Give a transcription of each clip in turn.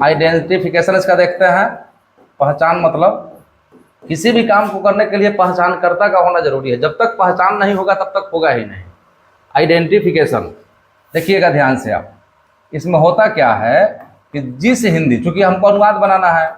Identification इसका देखते हैं। पहचान मतलब किसी भी काम को करने के लिए पहचानकर्ता का होना जरूरी है। जब तक पहचान नहीं होगा तब तक होगा ही नहीं। आइडेंटिफिकेशन देखिएगा ध्यान से आप, इसमें होता क्या है कि जिस हिंदी, चूंकि हमको अनुवाद बनाना है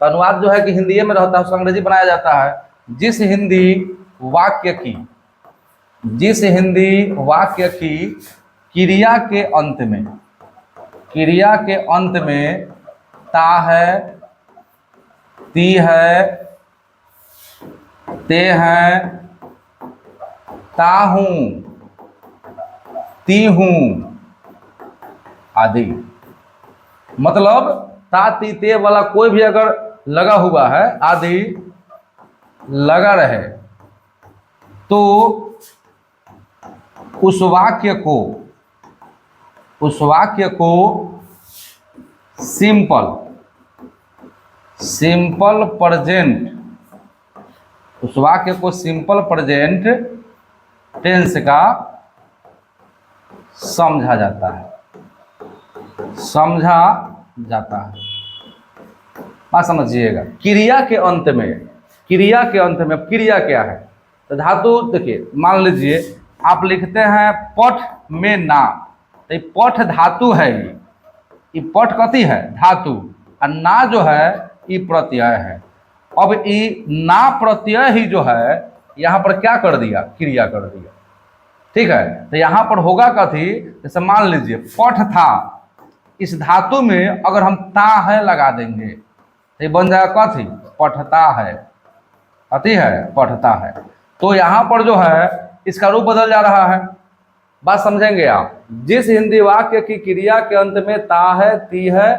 तो अनुवाद जो है कि हिंदी में रहता है, उसको अंग्रेजी बनाया जाता है। जिस हिंदी वाक्य की क्रिया के अंत में ता है, ती है, ते है, ताहू, तीहू आदि, मतलब ता ती ते वाला कोई भी अगर लगा हुआ है, आदि लगा रहे, तो उस वाक्य को सिंपल प्रेजेंट टेंस का समझा जाता है। बात समझिएगा। क्रिया के अंत में अब क्रिया क्या है? तो धातु देखिए, मान लीजिए आप लिखते हैं पठ में ना, तो पठ धातु है, ये पठ कथी है? धातु, और ना जो है ये प्रत्यय है। अब ये ना प्रत्यय ही जो है यहाँ पर क्या कर दिया? क्रिया कर दिया। ठीक है, तो यहाँ पर होगा कथी? जैसे मान लीजिए पठ था, इस धातु में अगर हम ता है लगा देंगे तो ये बन जाएगा कथी? पठता है। कथी है? पठता है। तो यहाँ पर जो है इसका रूप बदल जा रहा है। बात समझेंगे आप। जिस हिंदी वाक्य की क्रिया के अंत में ता है, ती है,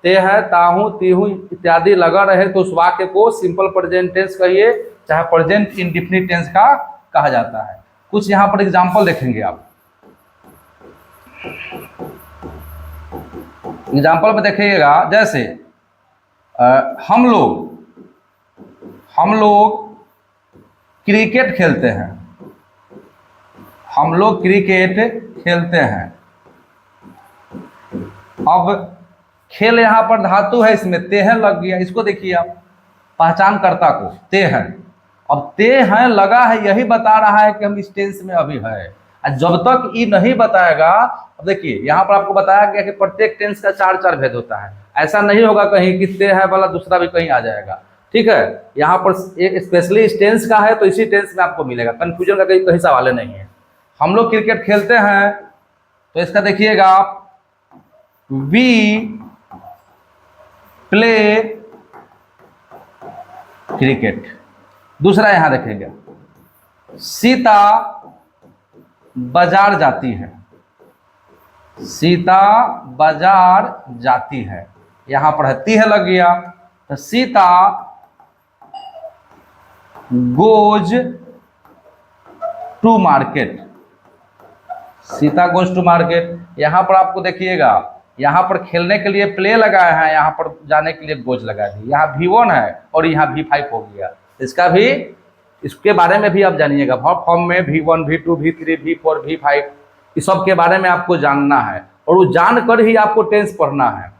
ते है, ताहू, तीहू इत्यादि लगा रहे तो उस वाक्य को सिंपल प्रेजेंट टेंस कहिए, चाहे प्रेजेंट इंडेफिनिट टेंस का कहा जाता है। कुछ यहाँ पर एग्जाम्पल देखेंगे आप। एग्जाम्पल में देखिएगा, जैसे हम लोग क्रिकेट खेलते हैं। अब खेल यहाँ पर धातु है, इसमें ते है लग गया। इसको देखिए आप, पहचानकर्ता को ते है। अब ते है लगा है, यही बता रहा है कि हम इस टेंस में अभी है। जब तक ये नहीं बताएगा, अब देखिए यहाँ पर आपको बताया गया कि प्रत्येक टेंस का 4 भेद होता है। ऐसा नहीं होगा कहीं कि ते है वाला दूसरा भी कहीं आ जाएगा। ठीक है, यहाँ पर एक स्पेशली इस टेंस का है तो इसी टेंस में आपको मिलेगा। कंफ्यूजन का कहीं सवाल नहीं है। हम लोग क्रिकेट खेलते हैं तो इसका देखिएगा आप, वी प्ले क्रिकेट। दूसरा यहां देखेंगे, सीता बाजार जाती है। यहां पर है ती है लग गया, तो सीता गोज टू मार्केट। यहां पर आपको देखिएगा, यहाँ पर खेलने के लिए प्ले लगाए हैं, यहाँ पर जाने के लिए गोज लगा दी। यहाँ V1 है और यहाँ V5 हो गया। इसका भी, इसके बारे में भी आप जानिएगा। वर्ब फॉर्म में V1, V2, V3, V4, V5 इस सब के बारे में आपको जानना है, और वो जानकर ही आपको टेंस पढ़ना है।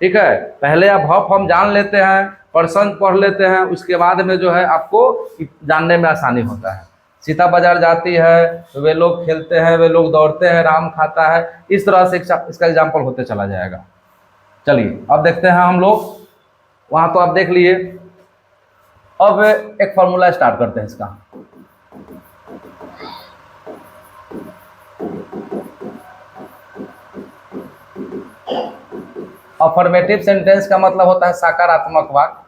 ठीक है, पहले आप वर्ब फॉर्म जान लेते हैं, पर्सन पढ़ लेते हैं, उसके बाद में जो है आपको जानने में आसानी होता है। सीता बाजार जाती है, वे लोग खेलते हैं, वे लोग दौड़ते हैं, राम खाता है। इस तरह से इसका एग्जाम्पल होते चला जाएगा। चलिए अब देखते हैं हम लोग, वहां तो आप देख लिए। अब एक फॉर्मूला स्टार्ट करते हैं इसका। अफर्मेटिव सेंटेंस का मतलब होता है सकारात्मक वाक्य।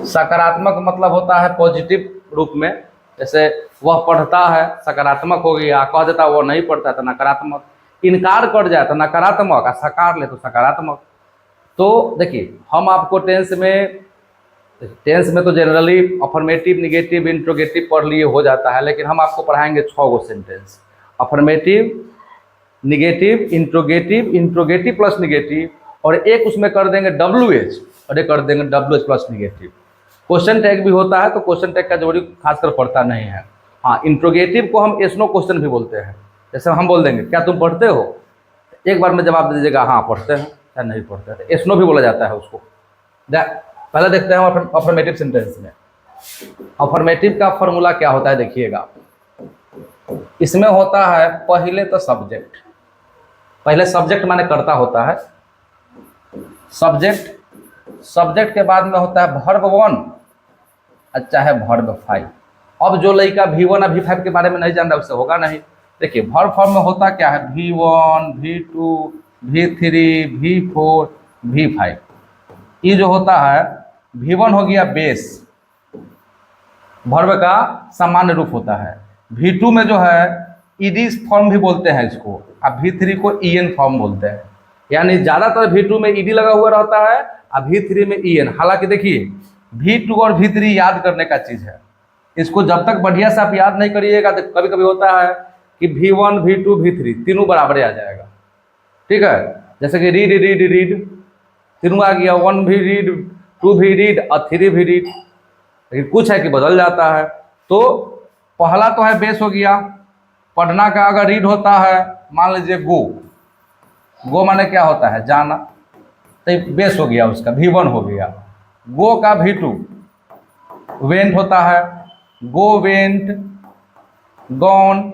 सकारात्मक मतलब होता है पॉजिटिव रूप में। जैसे वह पढ़ता है, सकारात्मक हो गया। कह देता वो नहीं पढ़ता तो नकारात्मक। इनकार कर जाए तो नकारात्मक, और सकार ले तो सकारात्मक। तो देखिए, हम आपको टेंस में तो जनरली अफर्मेटिव, निगेटिव, इंट्रोगेटिव पढ़ लिए हो जाता है, लेकिन हम आपको पढ़ाएंगे 6 गो sentence. Affirmative, negative, interrogative plus negative, और एक उसमें कर देंगे WH, और एक कर देंगे WH plus negative. Question tag भी होता है, तो क्वेश्चन टैग का जरूरी खासकर पढ़ता नहीं है। हाँ, इंट्रोगेटिव को हम एस नो क्वेश्चन भी बोलते हैं। जैसे हम बोल देंगे क्या तुम पढ़ते हो, एक बार में जवाब दे दीजिएगा हाँ पढ़ते हैं या नहीं पढ़ते हैं। एस नो भी बोला जाता है उसको। पहले देखते हैं अफर्मेटिव सेंटेंस में अफर्मेटिव का फॉर्मूला क्या होता है। देखिएगा, इसमें होता है पहले तो सब्जेक्ट, पहले सब्जेक्ट माने कर्ता होता है, सब्जेक्ट के बाद में होता है वर्ब 1 अच्छा है वर्ब 5। अब जो लड़का V1 और V5 के बारे में नहीं जान रहा उससे होगा नहीं। देखिए वर्ब फॉर्म में होता क्या है, V1 V2 V3 V4 V5। ये जो होता है V1 हो गया बेस, वर्ब का सामान्य रूप होता है। V2 में जो है ईडी फॉर्म भी बोलते हैं इसको, और V3 को EN फॉर्म बोलते हैं। यानी ज़्यादातर V2 में ईडी लगा हुआ रहता है और V3 में EN। हालांकि देखिए V2 और V3 याद करने का चीज़ है, इसको जब तक बढ़िया से आप याद नहीं करिएगा तो कभी कभी होता है कि V1 V2 V3 तीनों बराबर आ जाएगा। ठीक है, जैसे कि रीड तीनों आ गया, 1 भी रीड 2 भी रीड और 3 भी रीड। लेकिन कुछ है कि बदल जाता है। तो पहला तो है बेस हो गया, पढ़ना का अगर रीड होता है मान लीजिए गो माने क्या होता है जाना, तो बेस हो गया उसका V1 हो गया। गो का V2 वेंट होता है, go went gone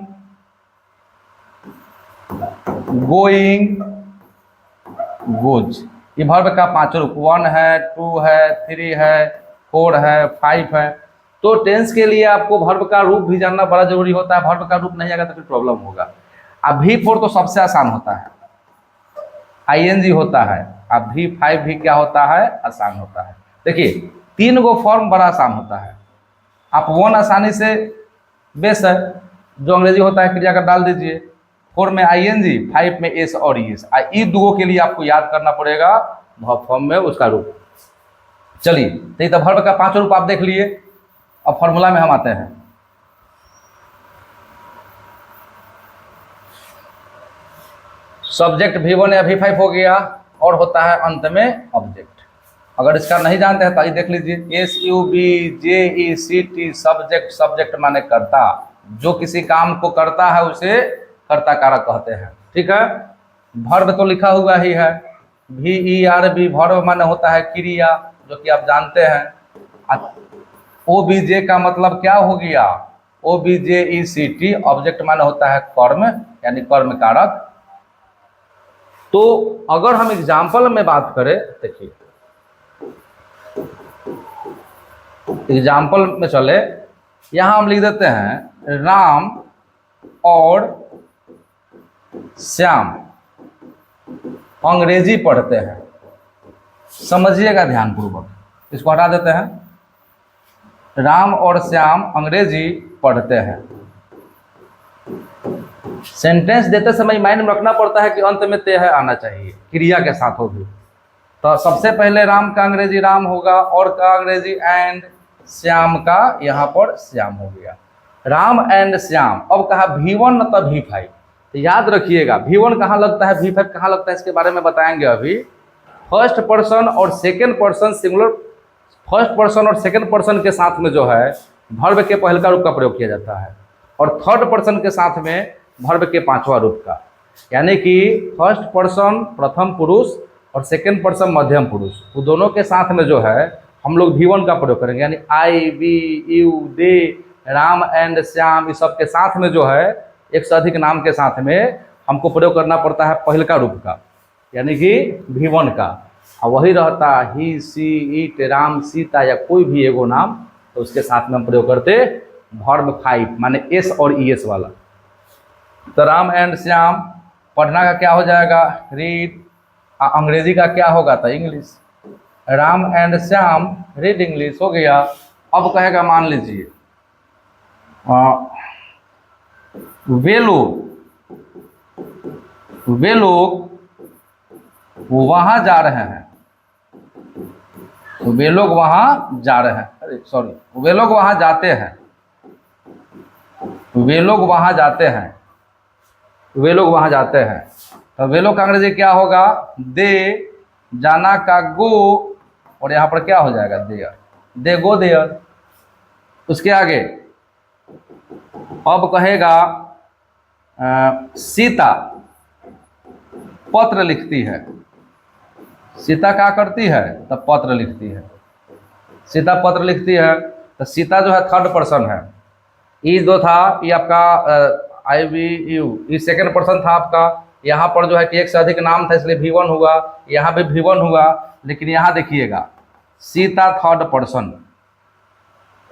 going goes. ये वर्ब का 5 रूप 1 है 2 है 3 है 4 है 5 है। तो टेंस के लिए आपको वर्ब का रूप भी जानना बड़ा जरूरी होता है। वर्ब का रूप नहीं आएगा तो फिर प्रॉब्लम होगा। अब V4 तो सबसे आसान होता है, ING होता है। अब V5 भी क्या होता है, आसान होता है। देखिए 3 गो फॉर्म बड़ा आसान होता है। आप 1 आसानी से बेस है जो अंग्रेजी होता है क्रिया का डाल दीजिए, 4 में ING 5 में एस और ES। ई दुगो के लिए आपको याद करना पड़ेगा वर्ब फॉर्म में उसका रूप। चलिए तो वर्ब का 5 रूप आप देख लिए। अब फॉर्मूला में हम आते हैं। सब्जेक्ट V1 या V5 हो गया और होता है अंत में ऑब्जेक्ट। अगर इसका नहीं जानते हैं तो आइए देख लीजिए, SUBJECT सब्जेक्ट माने कर्ता, जो किसी काम को करता है उसे कर्ता कारक कहते हैं। ठीक है, वर्ब तो लिखा हुआ ही है, VERB वर्ब माने होता है क्रिया, जो कि आप जानते हैं। OBJ का मतलब क्या हो गया, OBJECT ऑब्जेक्ट माने होता है कर्म, यानी कर्म कारक। तो अगर हम एग्जाम्पल में बात करें, देखिए एग्जाम्पल में चले, यहां हम लिख देते हैं राम और श्याम अंग्रेजी पढ़ते हैं। समझिएगा ध्यानपूर्वक, इसको हटा देते हैं। राम और श्याम अंग्रेजी पढ़ते हैं। सेंटेंस देते समय माइंड में रखना पड़ता है कि अंत में ते है आना चाहिए, क्रिया के साथ होगी। तो सबसे पहले राम का अंग्रेजी राम होगा, और का अंग्रेजी एंड, श्याम का यहाँ पर श्याम हो गया। राम एंड श्याम। अब कहा V1 तब V5, तो याद रखिएगा V1 कहाँ लगता है V5 कहाँ लगता है इसके बारे में बताएंगे अभी। फर्स्ट पर्सन और second person singular, first person और सेकेंड पर्सन के साथ में जो है वर्ब के पहलका रूप का प्रयोग किया जाता है, और थर्ड पर्सन के साथ में वर्ब के 5वां रूप का। यानी कि फर्स्ट पर्सन प्रथम पुरुष और सेकेंड पर्सन मध्यम पुरुष, वो दोनों के साथ में जो है हम लोग V1 का प्रयोग करेंगे। यानी I, we, you, they, Ram and Shyam, इस सब के साथ में जो है एक से अधिक नाम के साथ में हमको प्रयोग करना पड़ता है पहलका रूप का, यानी कि V1 का। और वही रहता ही, सी, इट, राम, सीता या कोई भी एगो नाम, तो उसके साथ में हम प्रयोग करते वर्ब 5 माने एस और ES वाला। तो राम एंड श्याम, पढ़ना का क्या हो जाएगा रीड, अंग्रेजी का क्या होगा था English. Ram and Shyam read English हो गया। अब कहेगा मान लीजिए वे लोग वहां जा रहे हैं, वे लोग वहां जा रहे हैं, अरे सॉरी, वे लोग वहां जाते हैं, वे लोग वहां जाते हैं, वे लोग वहां जाते हैं। तो वे लोग का अंग्रेजी क्या होगा दे, जाना का गो, और यहाँ पर क्या हो जाएगा देयर, दे गो देयर। उसके आगे अब कहेगा सीता पत्र लिखती है। सीता क्या करती है? तब पत्र लिखती है। सीता पत्र लिखती है, तो सीता जो है थर्ड पर्सन है। ई जो था ये आपका आई वी यू, ये सेकेंड पर्सन था आपका। यहाँ पर जो है कि एक से अधिक नाम था इसलिए V1 हुआ, यहाँ भी V1 हुआ। लेकिन यहाँ देखिएगा सीता थर्ड पर्सन,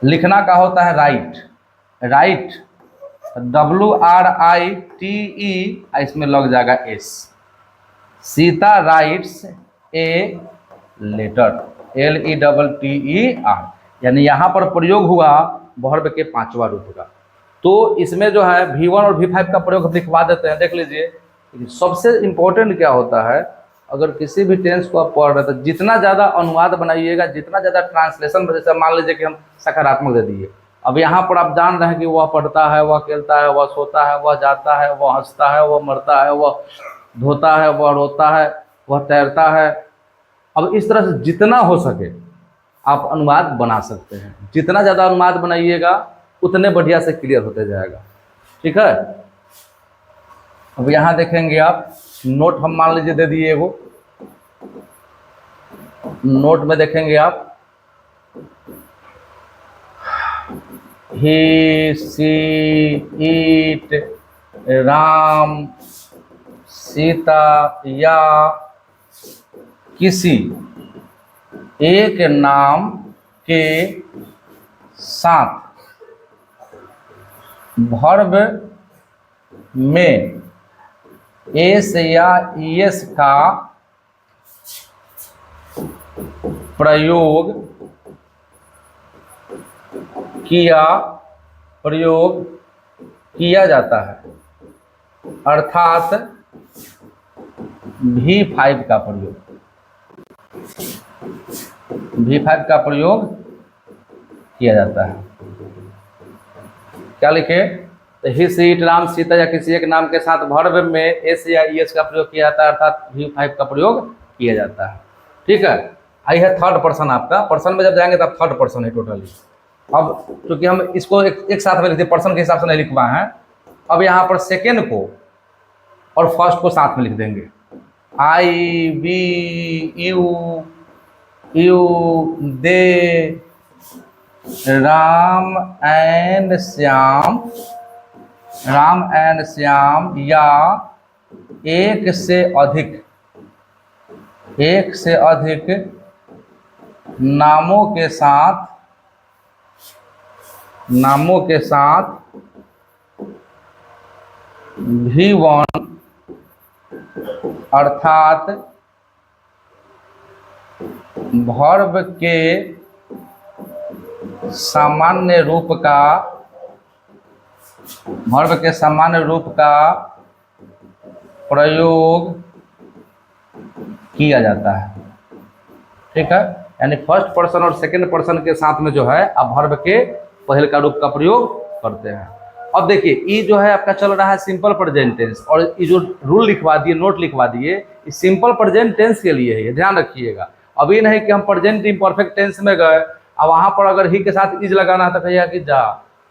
लिखना का होता है राइट। राइट WRITE, इसमें लग जाएगा S। Sita writes a letter, LETTER, यानी यहाँ पर प्रयोग हुआ वर्ब के पांचवा रूप का। तो इसमें जो है V1 और V5 का प्रयोग हम लिखवा देते हैं। देख लीजिए सबसे इम्पोर्टेंट क्या होता है, अगर किसी भी टेंस को आप पढ़ रहे हैं तो जितना ज़्यादा अनुवाद बनाइएगा, जितना ज़्यादा ट्रांसलेशन, जैसे मान लीजिए कि हम सकारात्मक दे दिए, अब यहाँ पर आप जान रहे हैं कि वह पढ़ता है, वह खेलता है, वह सोता है, वह जाता है, वह हंसता है, वह मरता है, वह धोता है, वह रोता है, वह तैरता है। अब इस तरह से जितना हो सके आप अनुवाद बना सकते हैं। जितना ज़्यादा अनुवाद बनाइएगा उतने बढ़िया से क्लियर होते जाएगा। ठीक है, अब यहाँ देखेंगे आप नोट हम मान लीजिए दे दिए एगो, नोट में देखेंगे आप ही सी इट राम सीता या किसी एक नाम के साथ वर्ब में एस या ईएस का प्रयोग किया जाता है, अर्थात V5 का प्रयोग, V5 का प्रयोग किया जाता है। क्या लिखे? तो ही सी इट राम सीता या किसी एक नाम के साथ वर्ब में एस या ईएस का प्रयोग किया जाता है, अर्थात V5 का प्रयोग किया जाता है। ठीक है, आई है थर्ड पर्सन आपका। पर्सन में जब जाएंगे तब थर्ड पर्सन है टोटली। अब क्योंकि हम इसको एक साथ में लिखते, पर्सन के हिसाब से नहीं लिखवा है, अब यहाँ पर सेकेंड को और फर्स्ट को साथ में लिख देंगे। I we you they Ram and Shyam या एक से अधिक नामों के साथ V1 अर्थात वर्ब के सामान्य रूप का प्रयोग किया जाता है। ठीक है, यानी फर्स्ट पर्सन और सेकंड पर्सन के साथ में जो है आप वर्ब के पहले का रूप का प्रयोग करते हैं। अब देखिए ये जो है आपका चल रहा है सिंपल प्रेजेंट टेंस, और ये जो रूल लिखवा दिए, नोट लिखवा दिए, ये सिंपल प्रेजेंट टेंस के लिए है, ध्यान रखिएगा। अभी नहीं कि हम प्रेजेंट इम्परफेक्ट टेंस में गए, अब वहाँ पर अगर ही के साथ इज लगाना है तो कहिएगा कि जा,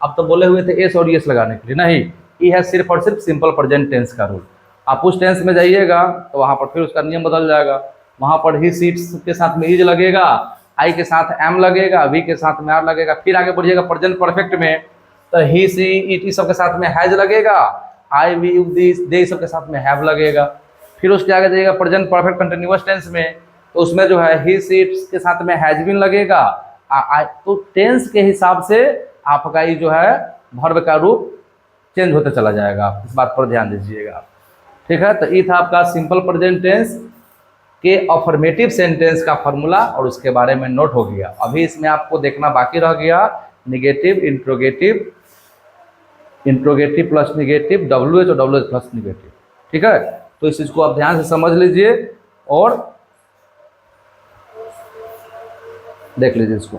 अब तो बोले हुए थे एस और एस लगाने के लिए, नहीं, ये है सिर्फ और सिर्फ सिंपल प्रेजेंट टेंस का रूल। आप उस टेंस में जाइएगा तो वहाँ पर फिर उसका नियम बदल जाएगा। वहाँ पर ही सीट्स के साथ में इज लगेगा, आई के साथ एम लगेगा, वी के साथ में आर लगेगा। फिर आगे बढ़िएगा प्रेजेंट परफेक्ट में तो ही सी इट सब के साथ में हैज लगेगा, आई वी यू दे सब के साथ में हैव लगेगा। फिर उसके आगे जाइएगा प्रेजेंट परफेक्ट कंटिन्यूअस टेंस में, तो उसमें जो है ही सी इट्स के साथ में हैज बीन लगेगा। तो टेंस के हिसाब से आपका ये जो है वर्ब का रूप चेंज होते चला जाएगा, इस बात पर ध्यान दीजिएगा। ठीक है, तो ये था आपका सिंपल प्रेजेंट टेंस के अफर्मेटिव सेंटेंस का फॉर्मूला, और उसके बारे में नोट हो गया। अभी इसमें आपको देखना बाकी रह गया negative, interrogative plus negative, WH और WH प्लस निगेटिव। ठीक है, तो इस चीज़ को आप ध्यान से समझ लीजिए और देख लीजिए इसको।